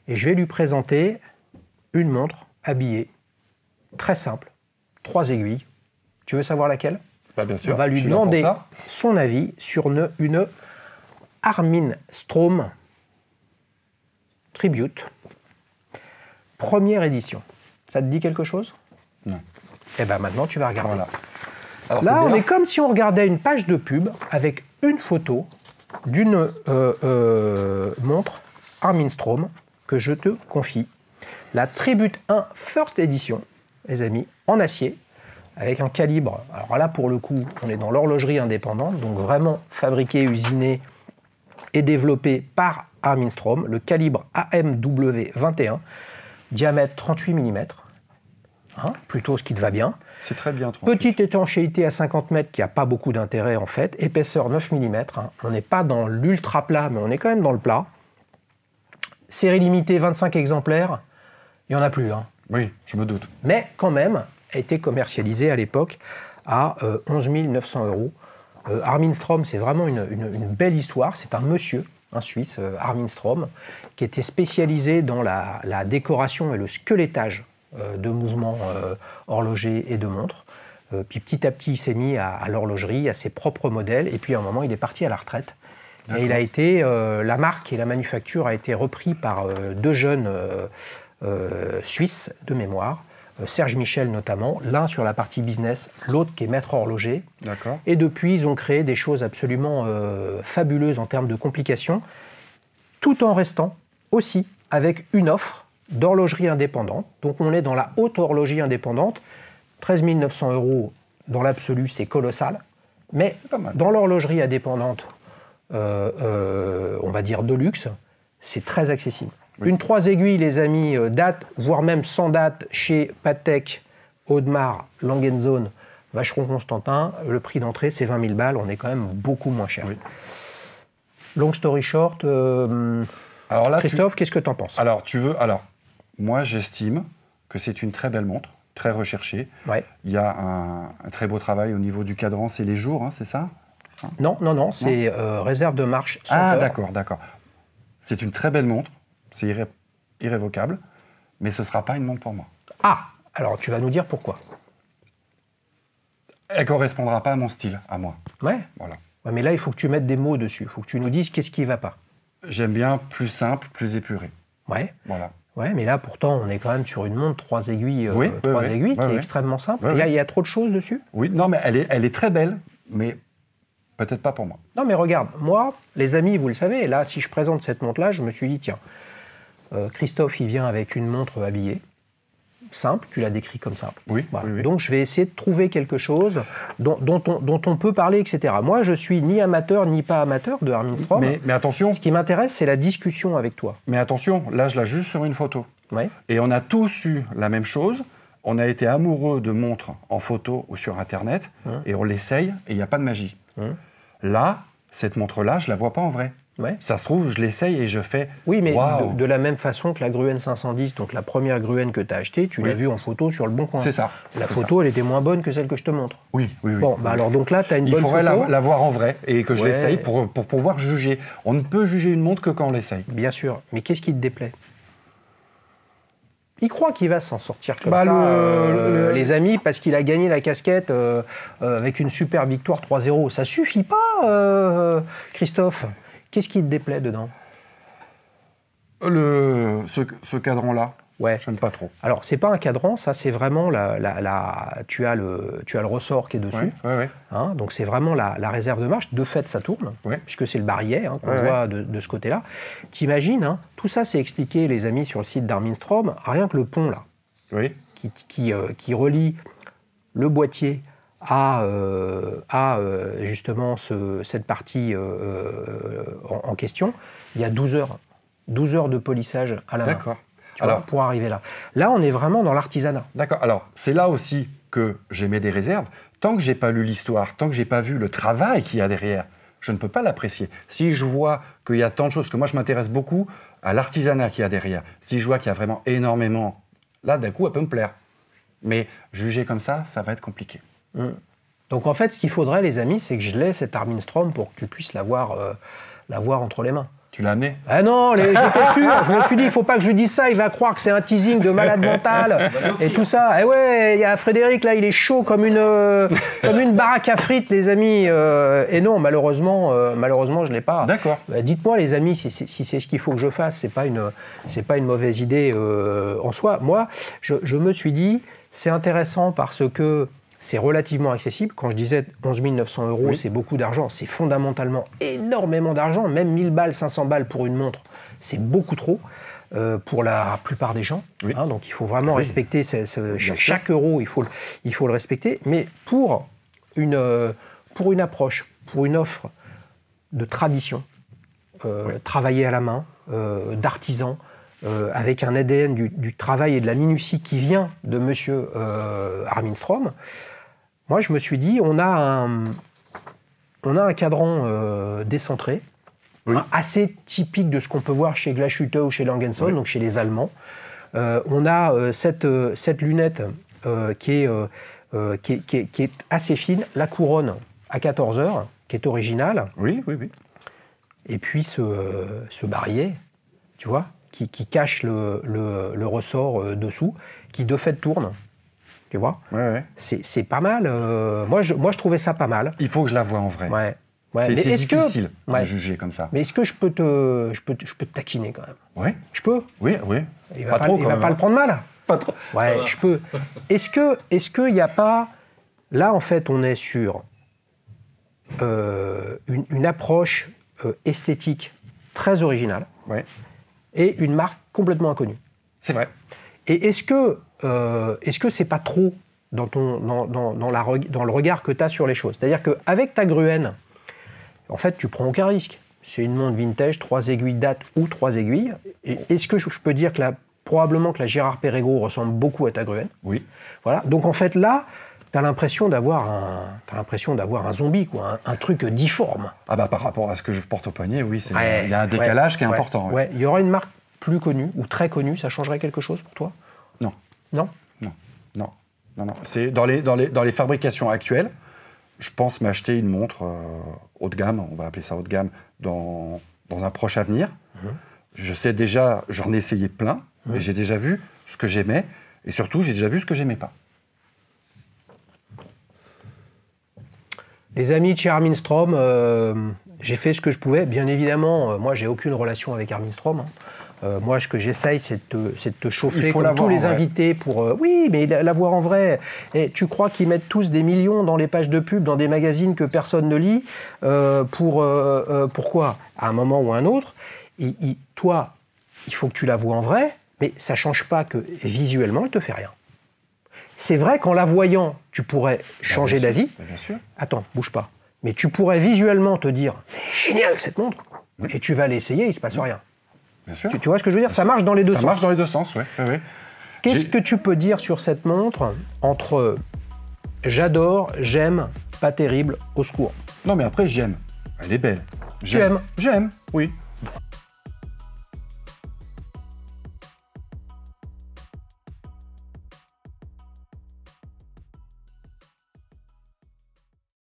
et je vais lui présenter une montre habillée, très simple, 3 aiguilles. Tu veux savoir laquelle? Bah, bien sûr. On va lui demander son avis sur une Armin Strom Tribute, première édition. Ça te dit quelque chose? Non. Eh bien maintenant, tu vas regarder. Voilà. Alors, là, on est comme si on regardait une page de pub avec une photo d'une montre Armin Strom que je te confie. La Tribute 1 First Edition, les amis, en acier, avec un calibre. Alors là, pour le coup, on est dans l'horlogerie indépendante, donc vraiment fabriqué, usiné et développé par Armin Strom, le calibre AMW21, diamètre 38 mm, plutôt ce qui te va bien. C'est très bien. 38. Petite étanchéité à 50 mètres qui n'a pas beaucoup d'intérêt en fait, épaisseur 9 mm, on n'est pas dans l'ultra plat, mais on est quand même dans le plat. Série limitée 25 exemplaires, il n'y en a plus. Oui, je me doute. Mais quand même, a été commercialisé à l'époque à 11 900 €. Armin Strom, c'est vraiment une belle histoire. C'est un monsieur, un Suisse, Armin Strom, qui était spécialisé dans la décoration et le squelettage de mouvements horlogers et de montres. Puis petit à petit, il s'est mis à l'horlogerie, à ses propres modèles. Et puis à un moment, il est parti à la retraite. Et il a été, la marque et la manufacture a été repris par deux jeunes Suisses de mémoire. Serge Michel notamment, l'un sur la partie business, l'autre qui est maître horloger. D'accord. Et depuis, ils ont créé des choses absolument fabuleuses en termes de complications, tout en restant aussi avec une offre d'horlogerie indépendante. Donc on est dans la haute horlogerie indépendante, 13 900 € dans l'absolu, c'est colossal. Mais dans l'horlogerie indépendante, on va dire de luxe, c'est très accessible. Oui. Une 3 aiguilles, les amis, date, voire même sans date, chez Patek, Audemars, Languenzone, Vacheron Constantin. Le prix d'entrée, c'est 20 000 balles. On est quand même beaucoup moins cher. Oui. Long story short, alors là, Christophe, qu'est-ce que tu en penses? Alors, moi, j'estime que c'est une très belle montre, très recherchée. Ouais. Il y a un très beau travail au niveau du cadran. C'est les jours, c'est ça? Non, c'est réserve de marche. Ah, d'accord. C'est une très belle montre. C'est irrévocable, mais ce ne sera pas une montre pour moi. Ah, alors tu vas nous dire pourquoi. Elle ne correspondra pas à mon style, à moi. Ouais. Voilà. Ouais, mais là, il faut que tu mettes des mots dessus. Il faut que tu nous dises qu'est-ce qui ne va pas. J'aime bien plus simple, plus épuré. Ouais. Voilà. Ouais, mais là, pourtant, on est quand même sur une montre 3 aiguilles, qui est extrêmement simple. Il y a trop de choses dessus. Oui, non, mais elle est très belle, mais peut-être pas pour moi. Non, mais regarde, moi, les amis, vous le savez, là, si je présente cette montre-là, je me suis dit, tiens, Christophe, il vient avec une montre habillée, simple, tu l'as décrit comme simple. Oui, voilà. oui. Donc je vais essayer de trouver quelque chose dont on peut parler, etc. Moi, je suis ni amateur ni pas amateur de Armin Strom. Mais attention. Ce qui m'intéresse, c'est la discussion avec toi. Mais attention, là, je la juge sur une photo. Ouais. Et on a tous eu la même chose. On a été amoureux de montres en photo ou sur Internet, et on l'essaye, et il n'y a pas de magie. Là, cette montre-là, je ne la vois pas en vrai. Ouais. Ça se trouve, je l'essaye et je fais. Oui, mais de la même façon que la Gruen 510, donc la première Gruen que tu as achetée, tu l'as vue en photo sur le Bon Coin. C'est ça. La photo, elle était moins bonne que celle que je te montre. Oui. Bon, bah alors donc là, tu as une bonne photo. Il faudrait la voir en vrai et que je l'essaye pour pouvoir juger. On ne peut juger une montre que quand on l'essaye. Bien sûr. Mais qu'est-ce qui te déplaît? Il croit qu'il va s'en sortir comme ça, les amis, parce qu'il a gagné la casquette avec une super victoire 3-0. Ça suffit pas, Christophe. Qu'est-ce qui te déplaît dedans? Ce cadran-là, j'aime pas trop. Alors, c'est pas un cadran, ça, c'est vraiment tu as le ressort qui est dessus. Ouais. Hein, donc, c'est vraiment la réserve de marche. De fait, ça tourne, puisque c'est le barillet qu'on voit de ce côté-là. T'imagines, tout ça, c'est expliqué, les amis, sur le site d'Armin Strom. Rien que le pont, là, qui relie le boîtier à justement cette partie en question, il y a 12 heures de polissage à la main. D'accord. Pour arriver là. Là, on est vraiment dans l'artisanat. D'accord. Alors, c'est là aussi que j'émets des réserves. Tant que j'ai pas lu l'histoire, tant que j'ai pas vu le travail qu'il y a derrière, je ne peux pas l'apprécier. Si je vois qu'il y a tant de choses, que moi je m'intéresse beaucoup à l'artisanat qu'il y a derrière, si je vois qu'il y a vraiment énormément, là, d'un coup, elle peut me plaire. Mais juger comme ça va être compliqué. Donc en fait, ce qu'il faudrait, les amis, c'est que je laisse cette Armin Strom pour que tu puisses la voir entre les mains. Tu l'as amené? Ah non, j'étais sûr, je me suis dit, il faut pas que je lui dise ça, il va croire que c'est un teasing de malade mental et tout ça. Et ouais, il y a Frédéric, là, il est chaud comme une baraque à frites, les amis. Et non, malheureusement, je l'ai pas. D'accord. Dites-moi, les amis, si c'est ce qu'il faut que je fasse, c'est pas une mauvaise idée en soi. Moi, je me suis dit, c'est intéressant parce que c'est relativement accessible. Quand je disais 11 900 €, oui, c'est beaucoup d'argent. C'est fondamentalement énormément d'argent. Même 1000 balles, 500 balles pour une montre, c'est beaucoup trop pour la plupart des gens. Oui. Hein, donc il faut vraiment respecter chaque euro, il faut le respecter. Mais pour une approche, pour une offre de tradition, travaillée à la main, d'artisan, avec un ADN du travail et de la minutie qui vient de monsieur Armin Strom, moi, je me suis dit, on a un cadran décentré, assez typique de ce qu'on peut voir chez Glashütte ou chez Langenson, donc chez les Allemands. On a cette lunette qui est assez fine, la couronne à 14 heures, qui est originale. Oui. Et puis ce barillet, tu vois, qui cache le ressort dessous, qui de fait tourne. Tu vois, c'est pas mal. Moi, je trouvais ça pas mal. Il faut que je la voie en vrai. Ouais. C'est difficile de juger comme ça. Mais est-ce que je peux te taquiner quand même? Oui. Je peux? Oui. Il va pas le prendre mal. Pas trop. Ouais, je peux. Est-ce qu'il n'y a pas... Là, en fait, on est sur une approche esthétique très originale et une marque complètement inconnue. C'est vrai. Et est-ce que c'est pas trop dans le regard que tu as sur les choses? C'est-à-dire qu'avec ta Gruen, en fait, tu prends aucun risque. C'est une montre vintage, 3 aiguilles date ou 3 aiguilles. Et est-ce que je peux dire que probablement que la Girard-Perregaux ressemble beaucoup à ta Gruen? Oui. Voilà. Donc en fait là, tu as l'impression d'avoir un zombie, quoi, un truc difforme. Ah bah par rapport à ce que je porte au poignet, oui, il y a un décalage qui est important. Ouais. Il y aura une marque plus connue ou très connue, ça changerait quelque chose pour toi? Non. Non. C'est dans les fabrications actuelles, je pense m'acheter une montre haut de gamme, on va appeler ça haut de gamme, dans un proche avenir. Je sais déjà, j'en ai essayé plein, et j'ai déjà vu ce que j'aimais, et surtout, j'ai déjà vu ce que j'aimais pas. Les amis de chez Armin Strom, j'ai fait ce que je pouvais. Bien évidemment, moi, j'ai aucune relation avec Armin Strom. Moi, ce que j'essaye, c'est de te chauffer comme tous les invités pour... oui, mais la voir en vrai. Et tu crois qu'ils mettent tous des millions dans les pages de pub, dans des magazines que personne ne lit pourquoi? À un moment ou à un autre, toi, il faut que tu la vois en vrai, mais ça ne change pas que visuellement, elle ne te fait rien. C'est vrai qu'en la voyant, tu pourrais changer d'avis. Bien sûr. Attends, bouge pas. Mais tu pourrais visuellement te dire « Génial cette montre !» Et tu vas l'essayer, il ne se passe rien. Bien sûr. Tu vois ce que je veux dire? Ça marche dans les deux sens. Ça marche dans les deux sens, oui. Qu'est-ce que tu peux dire sur cette montre entre j'adore, j'aime, pas terrible, au secours? Non, mais après, j'aime. Elle est belle. Tu aimes? J'aime, oui.